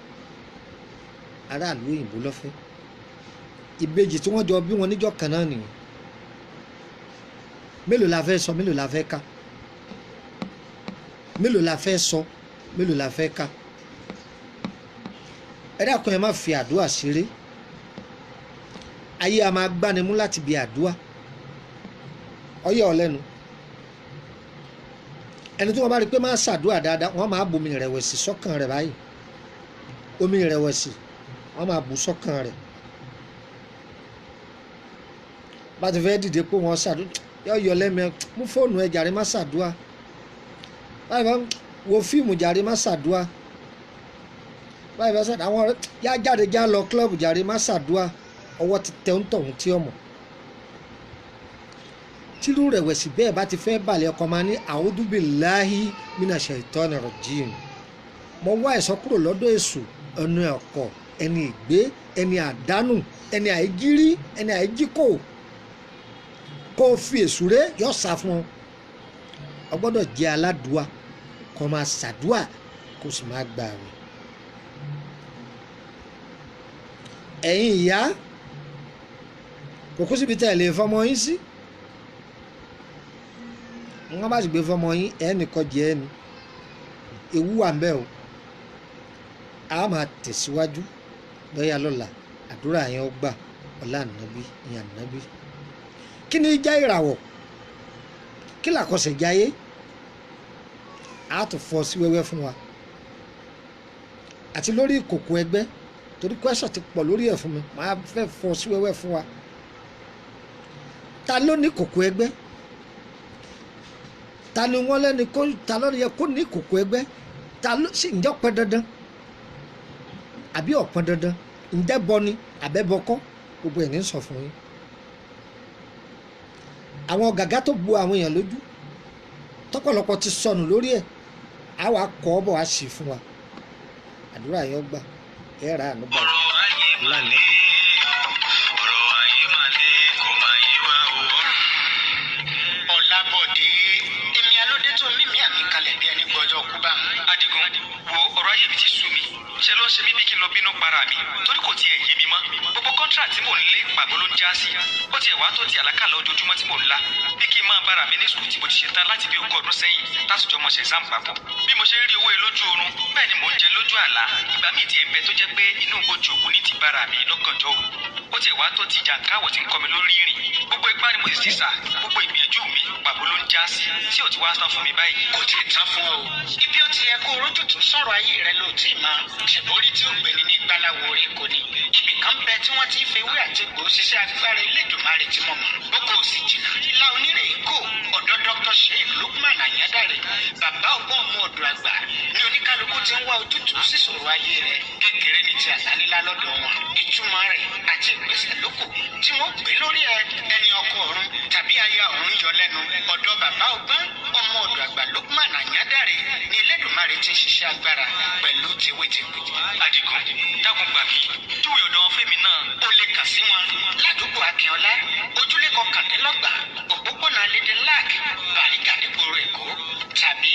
S4: aráàlú òyìnbó lọ́fẹ́ ìbejì tí wọ́n jọ bí wọn níjọ́ kan náà nìyẹn mélòó la fẹ́ sọ mélòó la fẹ́ ká mélòó la fẹ́ sọ mélòó la fẹ́ ká ẹ dákun ẹ má fi àdúrà ṣeré ayé a máa gbánimú láti bí àdúrà ọyẹ ọlẹ́nu ẹni tí wọ́n bá rí pé máa ṣàdúrà dáadáa wọ́n máa bomi ìrẹ̀wẹ̀sì sọ́kàn rẹ̀ báyìí omi ìrẹ̀wẹ̀sì wọ́n máa bù sọ́kàn rẹ̀ bá ti fẹ́ dìde pé wọ́n ṣàdúrà yọ lẹ́mìí mú fóònù ẹ jàre má ṣàdúrà báyìí bá wo fíìmù jàre má ṣàdúrà báyìí bá ṣàdúrà àwọn ọ̀rẹ́ yá jáde já lọ kílọ̀bù jàre má ṣàdúrà ọwọ́ ti tẹ̀ ń tọ̀hún tí ọmọ tírú rẹ̀wẹ̀sì bẹ́ẹ̀ bá ti fẹ́ balẹ̀ ọkọ̀ máa ní a'udhu billahi minash shaitani rajim mo wá ẹ̀sọ́ kúrò lọ́dọ̀ èṣù ẹni ọ̀kọ̀ ẹni ìgbé ẹni àdánù ẹni àìjírí ẹni àìjíkò kó o fi èṣù rẹ yọ sá fún ọ gbọ́dọ̀ jẹ́ aládùá kó máa ṣàdúà kó sì máa gbà àwẹ̀. ẹ̀yin ìyá kò kú síbi tẹ́ ẹ̀ lè fọmọ yín sí wọ́n bá sì gbé fọmọ yín ẹnìkan jẹ́ ẹni ewu wà ń bẹ o a máa tẹ̀síwájú lọ́yà lọ́la àdúrà yẹn ó gbà ọlá ànábì ìyẹn ànábì kí ni já ìràwọ̀ kí làkọsẹ̀ jáyé a tún fọ́ sí wẹ́wẹ́ fún wa àti lórí ìkòkò ẹgbẹ́ torí kwẹ́sọ̀ ti pọ̀ lórí ẹ̀ fún mi màá fẹ́ fọ́ sí wẹ́wẹ́ fún wa ta ló ní kòkò ẹgbẹ́ ta ni wọ́n lẹ́ni kó ta ló yẹ kó ní kòkò ẹgbẹ́ ta ló sì ń jẹ́ ọ̀pẹ dandan àbí ọ̀pẹ dandan ǹjẹ́ bọ ni àbẹ́bọkọ́ gbogbo ẹ̀ ní sọ fún yín àwọn gàgá tó bu àwọn èèyàn lójú tọ́pọ̀lọpọ̀ ti sọnù lórí ẹ̀ á wàá kọ́ ọ́ bọ̀ wá sí fún wa àdúrà yẹn gbà ẹ̀ rà ànú gbà lánàá.
S3: Ọlábọ̀dé èmi alódé tó mímí àmì kalẹ̀ bí ẹni gbọ́jọ́ kú bá mi.
S5: Adigun wo ọ̀rọ̀ ayé mi ti sú mi ṣe ló ń ṣe mí bí kí n lọ bínú para mi torí kò tiẹ̀ yé mi mọ́ gbogbo contract tí mò ń lé pàbó ló ń já sí ó tiẹ̀ wá tó ti àlákàlà ojoojúmọ́ tí mò ń la bí kí n máa bára mi ní sùkúl tí mo ti ṣe tán láti bí ogún ọdún sẹ́yìn tásùjọ́ mo ṣe exam papọ̀ bí mo ṣe ń rí owó yìí lójú oorun bẹ́ẹ̀ ni mò ń jẹ lójú àlá ìgbà míì tiẹ̀ ń bẹ tó jẹ́ pé inú gbòjì òkú ní ti bára mi lọ́gànjọ́ òru ó tiẹ̀ wá tó ti jàǹkáwọ̀ tí ń kọ́ mi lórí ìrìn gbogbo ipá ni mo sì sísà gbogbo ìgbìyànjú mi pàbó ló ń já sí tí ò ti wá tán fún mi báyìí.
S3: Kò tí ì tán fún ọ ibi ó ti yẹ kó rójútùú sọ̀rọ̀ ayé rẹ ló tí ì máa ṣèbórí tí ó gbéni ní gbáláwo orí kò ní ibì kan bẹ tí wọ́n ti fi ewé àti egbò ṣiṣẹ́ agbára Elédùmarè tí mo mọ̀ boko sì jìnnà ìlà onírè kò ọ̀dọ̀ Dr. Sheikh Lukman Anyadare bàbá ọgbọ́n ọmọ ọ̀dọ̀ àgbà ní oníkálukú ti ń wá ojútùú sí ìṣòro ayé rẹ kékeré ní ti àlálílá lọ́dọ̀ wọn ìtumọ̀ rẹ̀ àti ìgbésẹ̀ lóko tí wọ́n gbé lórí ẹni ọkọ ọ̀run tàbí aya ọ̀run yọ lẹ́nu ọ̀dọ̀ bàbá ọgbọ́n ọmọ ọ̀dọ̀ àgbà Lukman Anyadare ní Elédùmarè ti ń ṣiṣẹ́ agbára pẹ̀lú tewétegbò.
S5: Adigun dákun gbà mí júwe ọ̀dọ̀ fẹ́mi náà.
S3: O lè kàn sí wọn ládùúgbò Akínọlá ojúlé kọkàndínlọ́gbà òpópónà Lédèlák Bàrígà nígboro Èkó tàbí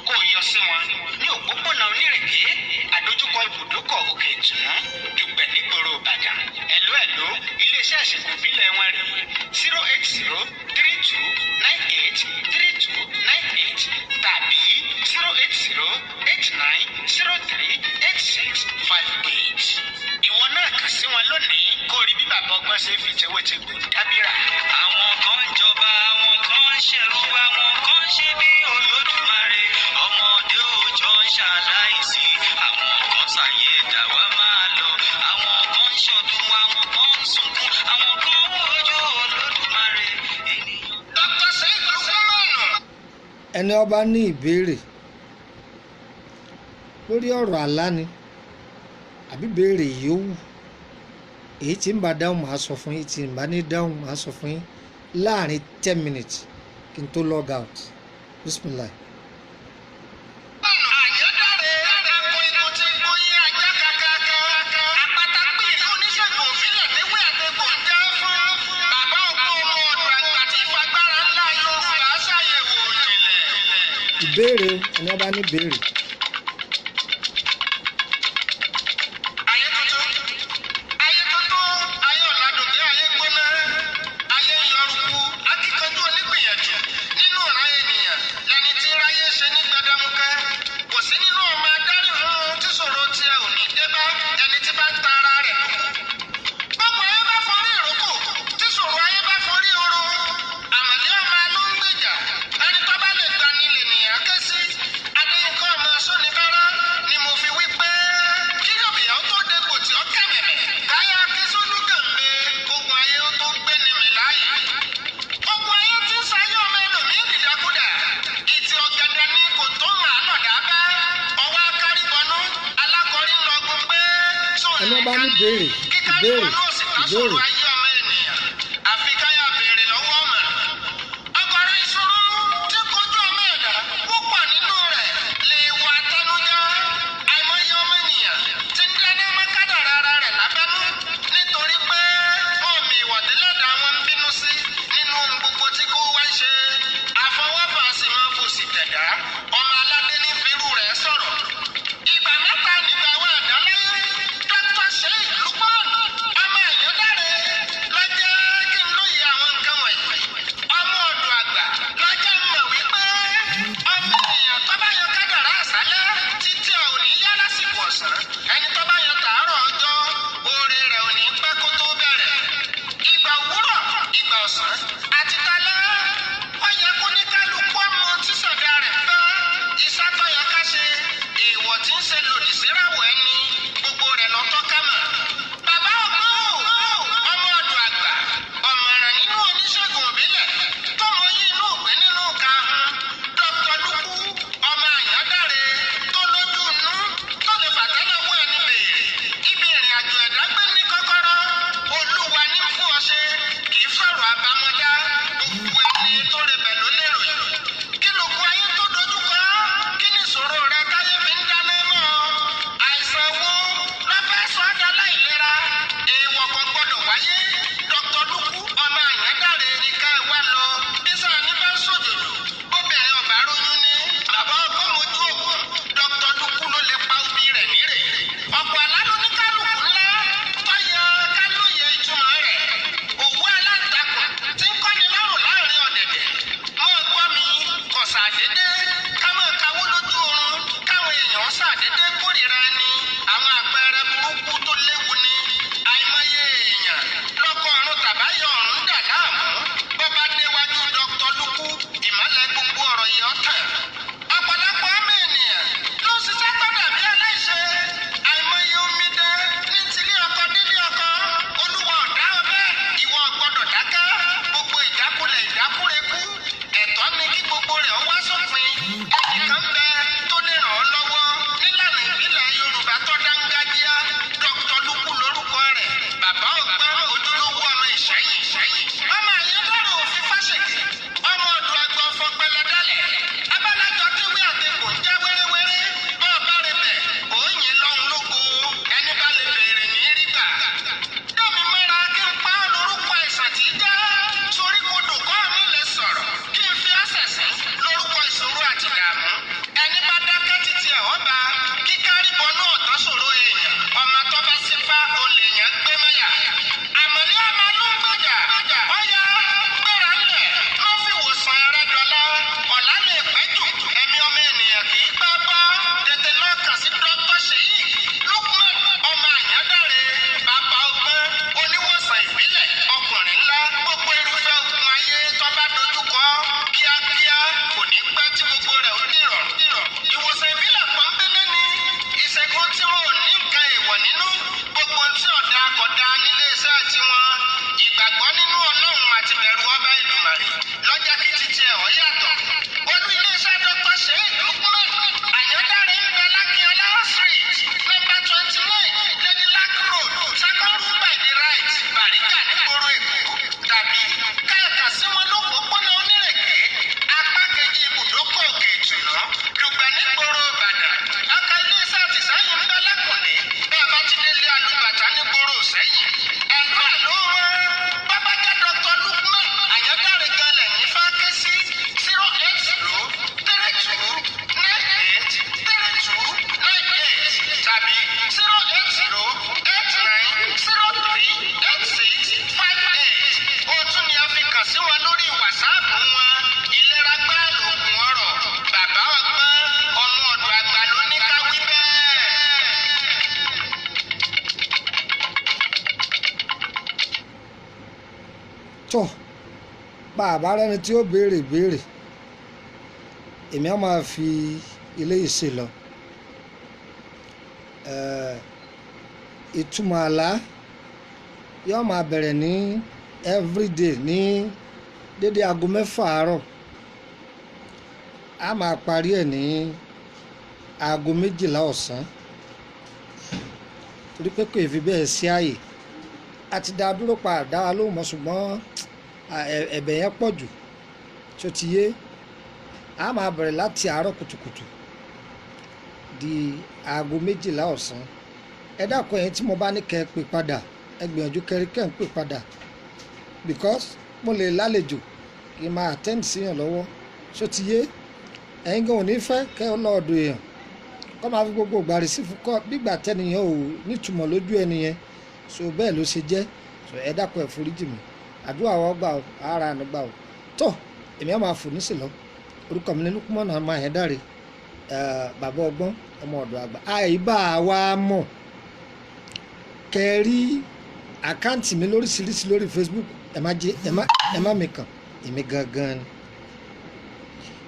S3: kó o yọ sí wọn ní òpópónà Onírèké àdójúkọ ibùdókọ̀ Òkè Ìtùnú Dùgbẹ̀ nígboro Ìbàdàn ẹ̀ló iléeṣẹ́ ìsìnkú ìbílẹ̀ wọn rè 08032983298 tàbí 08089038658 ìwọ náà kàn sí wọn lónìí kó rí bí bàbá ọgbọ́n ṣe fi tewétegbò dábìrà.
S5: Àwọn kan ń jọba àwọn kan ń ṣẹ̀rú àwọn kan ń ṣe bí Olódùmarè ọmọdé òòjọ́ ń ṣàláìsí àwọn kan ṣàyè ẹ̀dá wa máa lọ àwọn kan ń ṣọdún àwọn kan ń sunkún àwọn kan ń wojú Olódùmarè ènìyàn.
S3: Dr. Sheikh Lukman.
S4: ẹni ọba ní ìbéèrè lórí ọ̀rọ̀ àlá ni àbí béèrè yòówù èyí tí ń bá dáhùn máa sọ fún yín tí ń bá ní dáhùn máa sọ fún yín láàrin 10 minutes kí n tó log out bismillah.
S3: Anyadare ẹranko inú ti gbóyin ajá kàkàkà àpáta pìrì oníṣègùn òfìlẹ̀ léwé àtẹ̀gbò ń jẹ́ fún bàbá ọgbọ́n ọmọ ọ̀dọ̀ àgbà tí fagbára ńlá Yorùbá ṣàyẹ̀wò ìjìnlẹ̀.
S4: ìbéèrè ẹni ọba ní ìbéèrè.
S3: Ayé tuntun, ayé ọ̀làdùnkẹ́, ayé gbóná, ayé yọrùkú, akíkanjú onígbìyànjú nínú ọ̀ràn ènìyàn lẹni tí ráyé ṣe ní gbẹdẹmukẹ́. Kò sí nínú ọmọ adarí fún tí ṣòro tí ẹ ò ní dé bá ẹni tí bá ń ta ara rẹ̀ lóko. Gbogbo ayé bá forí ìrókò, tí ṣòro ayé bá forí oro. Àmọ̀lé ọmọ ló ń gbèjà, ẹni tó bá lè gbani lènìyàn ké sí.
S4: ẹni ọba ní ìbéèrè ìbéèrè ìbéèrè.
S3: ayé ọmọ ènìyàn àfi káyà béèrè lọ́wọ́ ọmọ. ọgọ́rọ̀ ìṣòro tí kojú ọmọ ẹ̀dá púpọ̀ nínú rẹ̀ lè wà tẹnujẹ. àìmọye ọmọ ènìyàn ti ń dáná mọ́ kádàrá ara rẹ̀ lábẹ́nú nítorí pé omi ìwọ̀délẹ́dà wọn ń bínú sí nínú ohun gbogbo tí kò wá ṣe. àfọwọ́fà sì máa fòsì tẹ̀dá ọmọ aládé ní fírú rẹ̀ sọ̀rọ̀. ìgbà mẹ́ta nígbà wà ẹ̀dá láyé dókítà Sheikh Lukman ọmọ Àyàndáre lọ́jọ́ kí n lóye àwọn nǹkan wọ̀nyí. ọmọ ọ̀dọ̀ àgbà lọ́jọ́ mọ̀ wípé ọmọ ènìyàn tó bá yan kádàrá àṣálẹ́ títí ò ní yá lásìkò ọ̀sán. ẹni tó bá yan tàárọ̀ ọjọ́ oore rẹ̀ ò ní pẹ́ kó tó bẹ̀rẹ̀. ìgbà òwúrọ̀ ìgbà ọ̀sán àti talẹ́ ó yẹ kó ní kálukú ọmọ tí ṣẹ̀dá rẹ̀ fẹ́. iṣẹ́ tó yẹ ká ṣe èèwọ̀ tí ń ṣe lòdì síràwọ̀ ẹni gbogbo rẹ̀ lọ́tọ́ ká mọ̀. bàbá Ògún ọmọ ọ̀dọ̀ àgbà ọ̀mọ̀ràn nínú oníṣègùn òbílẹ̀ tó mọyì inú ògbé nínú kahun Dr. Lukú ọmọ Àyàndáre tó lójú inú tó lè fàtẹ́lẹ̀wọ́ ẹni béèrè. ibi ìrìn àjò ẹ̀dá gbé ní kọ́kọ́rọ́ olúwa ní fún ọ ṣe kì í sọ̀rọ̀ àbámọ́dá gbogbo ẹni tó rebẹ̀ ló lérò yìí. kí lóògùn ayé tó dojúkọ kí ni ìṣòro rẹ táyé fi ń dáná mọ́ ọ? àìsàn wo ló fẹ́ sọ ọ́ dá láìlera? èèwọ̀ kan gbọ́dọ̀ wáyé. Dr. Lukú ọmọ Àyàndáre ní ká ẹ wá lọ. bísà ní bá sòjòjò bóbìnrin ọ̀bá róyún ní bàbá ọgbọ́n mojú ògùn Dr. Lukú ló lè pa obì rẹ̀ nírè. ọ̀pọ̀ àlá ló ní kálukú ńlá tọ́yẹ ká lóye ìtumọ̀ rẹ̀. òwú aláǹtakùn tí ń kọ́ni lọ́rùn láàrin ọ̀dẹ̀dẹ̀. mọ́ gbọ́ mi kọ̀ sàdédé ká mọ̀ káwó lójú oorun káwọn èèyàn sàdédé kórìíra ẹni. àwọn àpẹẹrẹ burúkú tó léwu ni. àìmọye èèyàn lọ́kọ̀ ọ̀run tàbáyọ̀ ọ̀run dà láàmú. bó bá déwájú Dr. Lukú ìmọ̀lẹ̀ gbogbo ọ̀rọ̀ yìí ọ̀tàn. ọ̀pọ̀lọpọ̀ ọmọ ènìyàn ló ṣiṣẹ́ tó dàbí aláìṣe. àìmọye omidan ní tilé ọkọ délé ọkọ. olúwa ọ̀dá ọbẹ̀ ìwọ gbọ́dọ̀ dákẹ́. gbogbo ìjákulẹ̀ ìdákúrekú ẹ̀tọ́ ni kí gbogbo rẹ̀ wá sópin. ẹnìkan bẹ tó lè ràn ọ́ lọ́wọ́ nílànà ìbílẹ̀ Yorùbá tó dángájíá. Dr. Lukú lórúkọ rẹ̀ bàbá ọgbọ́n ojúlówó ọmọ Ìṣẹ́yìn. ọmọ Àyàndáre òfin fásèké ọmọ ọ̀dọ̀ àgbà ọ̀fọ̀ pẹlẹdálẹ̀. abálájọ tí wí àtẹkù ń já wéréwéré. bọ́ọ̀ bá rẹ bẹ̀ òyìn lọ́hùn lógo ẹni bá lè béèrè ní rígbà. dẹ́mi mọ́ra kí n pa ọ́ lórúkọ àìsàn tí í já. torí kodò kọ́ mi lè sọ̀rọ̀ kí n fi ọ́sẹ̀ sí lórúkọ ìṣòro àti ìdààmú. ẹni bá dákẹ́ títí ẹ̀ ọba kíkárí bọnú ọ̀tọ́ ṣòro èèyàn. ọmọ tó bá sífá olè yẹn gbé mọ́yà. àmọ̀lé ọmọ ló ń gbọ́jà ọ̀yà gbéra ńlẹ̀ má fi wòsàn ẹrẹ́ dọ́lá. ọ̀la lè pẹ́ jù ẹ̀mí ọmọ ènìyàn kì í pẹ́ bọ́. tètè lọ kàn sí Dr. Sheikh Lukman ọmọ Àyàndáre bàbá ọgbọ́n oníwòsàn ìbílẹ̀ ọkùnrin ńlá. gbogbo irúfẹ́ ogun ayé tó bá dojúkọ kíákíá kò ní pẹ́ tí gbogbo rẹ̀ ó dìrọ̀. ìwòsàn ìbílẹ̀ pọ́nbélé ni ìṣègùn tí wọn ò ní nǹkan èèwọ̀ nínú. gbogbo tí ọ̀dà kọ̀dà nílé iṣẹ́ tiwọn. ìgbàgbọ́ nínú Ọlọ́run àti bẹ̀rù ọba Èdùmàrè lọ́jà kí titi ẹ̀ ọ́ yàtọ̀. olú iléeṣẹ́ Dr. Sheikh Lukman Àyàndáre ń bẹ lákíọ́lá street number 29 Ladilac road Sakolu by the right Bàrígà nígboro Èkó. tàbí káàkà sí wọn lópòópónà Onírèké apá kejì ibùdókọ̀ Òkè Ìtùnú Dùgbẹ̀ nígboro Ìbàdàn. ọkọ̀ iléeṣẹ́ àtìsáyìn ń bẹ lẹ́kùnlé bẹ́ẹ̀ bá ti délé alùbàtà nígboro Ìṣẹ́yìn. ẹ̀lú wọn bábá jẹ́ Dr. Lukman Àyàndáre gan lẹ́yìn fẹ́ ké sí 08032983298 tàbí 08089038658. ó tún ní a fi kàn sí wọn lórí wàsáàpù wọn. ìlera gbáà lògùn ọ̀rọ̀ bàbá ọgbọ́n ọmọ ọ̀dọ̀ àgbà ló ní ká wí bẹ́ẹ̀.
S4: tó bàbá rẹni tí ó béèrè béèrè èmi á máa fi ilé ìṣe lọ. ìtumọ̀ àlá yóò máa bẹ̀rẹ̀ ní everyday ní dédé aago 6 àárọ̀. a máa parí ẹ̀ ní aago 12 ọ̀sán. tó torí pé kò fi bẹ́ẹ̀ sí ààyè àti dá dúró pa àdá wa lóhùn mọ́ ṣùgbọ́n ẹ̀bẹ̀ yẹn pọ̀ jù tó ti yé a máa bẹ̀rẹ̀ láti àárọ̀ kùtùkùtù di aago 12 ọ̀sán ẹ dákun ẹ̀yin tí mo bá ní kẹ́ ẹ pè padà ẹ gbìyànjú kẹrí kẹ́ ẹ ń pè padà because mo lè lálejò kí n máa attend síyàn lọ́wọ́ tó ti yé ẹ̀yin gan ò ní fẹ́ kẹ́ ọ lọ́ọ̀dọ̀ èèyàn kọ́ máa fi gbogbo ìgbà rẹ̀ sí fún kọ́ gbígbà tẹ́niyàn ò nítumọ̀ lójú ẹniyẹn so bẹ́ẹ̀ ló ṣe jẹ́ so ẹ dákun ẹ foríjì mi àdúrà wa gbà ó ara àná gbà ó tó èmi á máa fò nísì lọ orúkọ mi ní Lukumana máa yẹn dáre bàbá ọgbọ́n ọmọ ọ̀dọ̀ àgbà àìbá wa mọ̀ kẹrí àkáǹtì mi lóríṣiríṣi lórí Facebook ẹ má mi kàn èmi gangan ni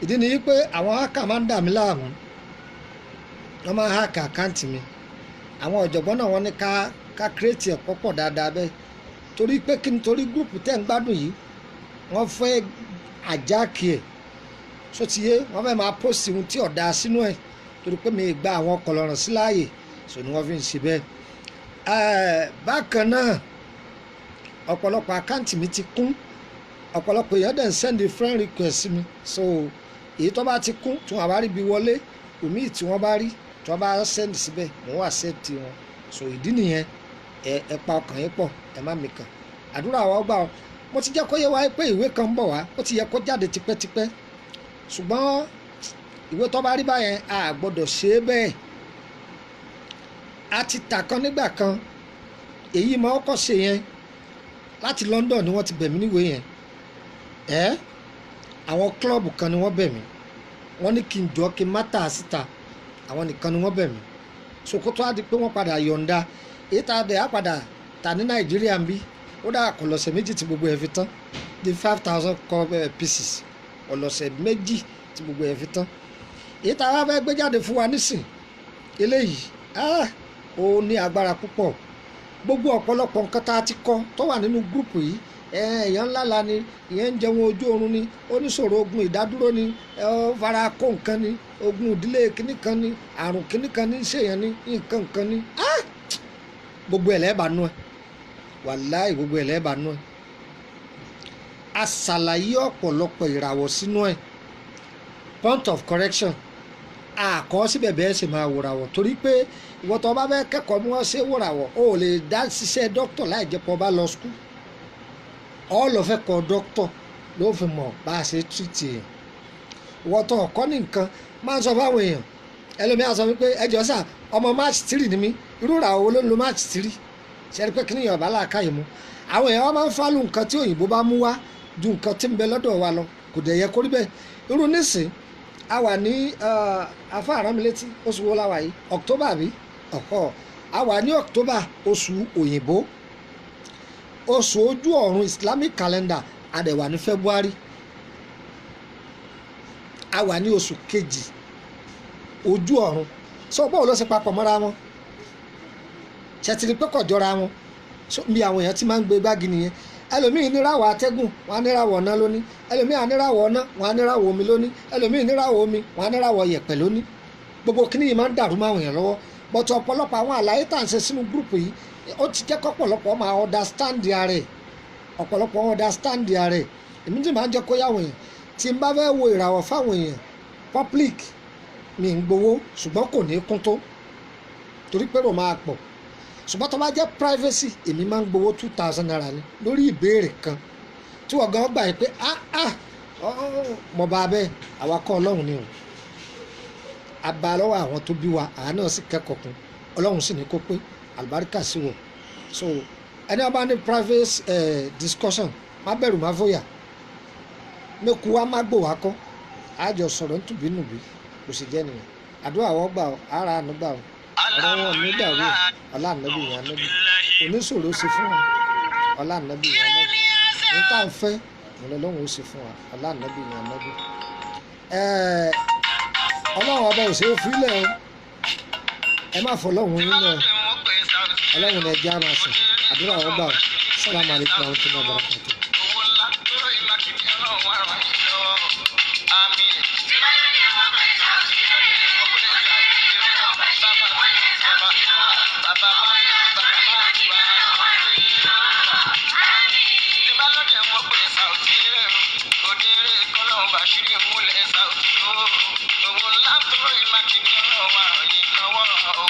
S4: ìdí ni wípé àwọn hákà máa ń dà mí láàmú wọ́n máa ń hákà àkáǹtì mi àwọn ọ̀jọ̀gbọ́n náà wọ́n ní ká kírètì ẹ̀ pọ̀pọ̀ dáadáa bẹ́ẹ̀ torí pé kí n torí gúrùpù tẹ́ ń gbádùn yìí wọ́n fẹ́ àjákì ẹ̀ sotiye wọ́n fẹ́ máa pósìtì ohun tí ọ̀dà sínú ẹ̀ torí pé mi gba àwọn kọlọ̀ràn sí láàyè so ni wọ́n fi ń ṣe bẹ́ẹ̀. bákan náà ọ̀pọ̀lọpọ̀ àkáǹtì mi ti kún ọ̀pọ̀lọpọ̀ èèyàn dẹ̀ ń sẹ́ndì friend request sí mi so èyí tó bá ti kún tí wọ́n bá rí bí wọlé omi tí wọ́n bá rí tí wọ́n bá sẹ́ndì síbẹ̀ mo wà sẹ́ẹ̀tì wọn so ìdí nìyẹn ẹ pa ọkàn yín pọ̀ ẹ má mi kàn àdúrà wa gbà ọ́ mo ti jẹ́ kó yé wa pé ìwé kan ń bọ̀ wá ó ti yẹ kó jáde tipẹ́tipẹ́ ṣùgbọ́n ìwé tó bá rí báyẹn a gbọ́dọ̀ ṣe é bẹ́ẹ̀ a ti tà kan nígbà kan èyí máa kọ́ ṣe yẹn láti London ni wọ́n ti bẹ̀ mí níwèé yẹn àwọn klọ́ọ̀bù kan ni wọ́n bẹ̀ mí wọ́n ní kí n jọ kí n má tà á síta àwọn nìkan ni wọ́n bẹ̀ mí Sokoto á di pé wọ́n padà yọ̀ǹda èyí tá a dẹ̀ á padà tà ní Nàìjíríà ń bí ó dà kọ̀ lọ́sẹ̀ méjì tí gbogbo ẹ̀ fi tán di 5,000 pieces ọlọ́sẹ̀ méjì tí gbogbo ẹ̀ fi tán èyí tá a wá fẹ́ gbé jáde fún wa nísìn eléyìí ó ní agbára púpọ̀ gbogbo ọ̀pọ̀lọpọ̀ nǹkan tá a ti kọ́ tó wà nínú gúrùpù yìí èèyàn ńlá la ni ìyẹn ń jẹun ojú oorun ni oníṣòro ogun ìdádúró ni fara kó nǹkan ni ogun ìdílé kínní kan ni àrùn kínní kan ní ṣèyàn ni nǹkan nǹkan ni gbogbo ẹ̀ lẹ́ẹ̀bà nú ẹ̀ wàláì gbogbo ẹ̀ lẹ́ẹ̀bà nú ẹ̀ àṣàlàyé ọ̀pọ̀lọpọ̀ ìràwọ̀ sínú ẹ̀ point of correction àkọ́ síbẹ̀ bẹ́ẹ̀ sì máa wòràwọ̀ torí pé ìwọ tó bá fẹ́ kẹ́kọ̀ọ́ bí wọ́n ṣe wòràwọ̀ o ò lè dá ṣiṣẹ́ dókítà láì jẹ́ pọ̀ bá lọ skul ọ lọ fẹ́ kọ́ dókítà ló fi mọ̀ bá a ṣe tìrìtì èèyàn ìwọ tó ọ̀kọ́ ní nǹkan máa ń sọ fáwọn èèyàn ẹlòmíà sọ wípé ẹjọ́ sà ọmọ March 3 ni mí irú ìràwọ̀ wo ló ń lo March 3 ṣe é rí pé kí nìyẹn ọ̀bá làákàyè mu àwọn èèyàn máa ń fálù nǹkan tí òyìnbó bá mú wá ju nǹkan tí ń bẹ lọ́dọ̀ wa lọ kò dẹ̀ yẹ kó rí bẹ́ẹ̀ irú nísìn a wà ní afá àrámilétí oṣù wo la wà yìí October bí a wà ní October oṣù òyìnbó oṣù ojú ọ̀run Islamic calendar a dẹ̀ wà ní February a wà ní oṣù kejì ojú ọ̀run sọ bọ́ọ̀ ló ṣe papọ̀ mọ́ra wọn ṣètìlí pé kò jọra wọn bí àwọn èèyàn ti máa ń gbé báàgì nìyẹn ẹlòmíì níràwọ̀ atẹ́gùn wọn á níràwọ̀ ọ̀nà lóní ẹlòmíì níràwọ̀ ọ̀nà wọn á níràwọ̀ omi lóní ẹlòmíì níràwọ̀ omi wọn á níràwọ̀ yẹ̀pẹ̀ lóní gbogbo kíní yìí máa ń dàrú máwọn èèyàn lọ́wọ́ bọ́tù ọ̀pọ̀lọpọ̀ àwọn àlàyé tá à ń ṣe sínú gúrùpù yìí ó ti jẹ́ kọ́pọ̀lọpọ̀ máa understand ààrẹ ọ̀pọ̀lọpọ̀ understand ààrẹ èmi tí máa ń jẹ́ kó yàwó èèyàn tí n bá fẹ́ wo ìràwọ̀ fáwọn èèyàn public mi ń gbowó ṣùgbọ́n kò ní kún tó torí pé rò máa pọ̀ ṣùgbọ́n tó bá jẹ́ privacy èmi máa ń gbowó 2,000 naira ni lórí ìbéèrè kan tí wọ́n gan gbà yín pé mo bá bẹ́ẹ̀ àwa kọ́ ọlọ́run ni o a bá lọ́wọ́ àwọn tó bí wa àá náà sì kẹ́kọ̀ọ́ kún ọlọ́run sì ní kó pé àlùbáríkà sí wọ̀ so ẹni wọ́n bá ní private discussion má bẹ̀rù má fòyà mẹ́kù wa má gbò wá kọ́ àjọ sọ̀rọ̀ ntùbínùbí kò sì jẹ́ nìyẹn àdúrà wọ́n gbà ọ́ ara àánú gbà ọ́ ọ̀rọ̀ wọn ní dàrú ọlá ànábì ìyá ànábì oníṣòro ó ṣe fún wa ọlá ànábì ìyá ànábì ní tá à ń fẹ́ ọlọ́run ó ṣe fún wa ọlá ànábì ìyá ànábì ọlọ́run ọba ò ṣe é fílẹ̀ o ẹ má fọ ọlọ́run yín náà ọlọ́run ní ẹjẹ́ á máa sùn àdúrà wọn gbà ọ́ sálámù alaykum wa rahmatullahi wa barakatuh.
S1: Amin. bàbá má gbà. Ìbálòdè mo pè Saoty rẹ̀ o, òdèrè kọ́lọ́hún bàṣírí múlẹ̀ Saoty o. Òun ńlá tó ìmákìní ọlọ́wọ́ àròyìn lọ́wọ́ o.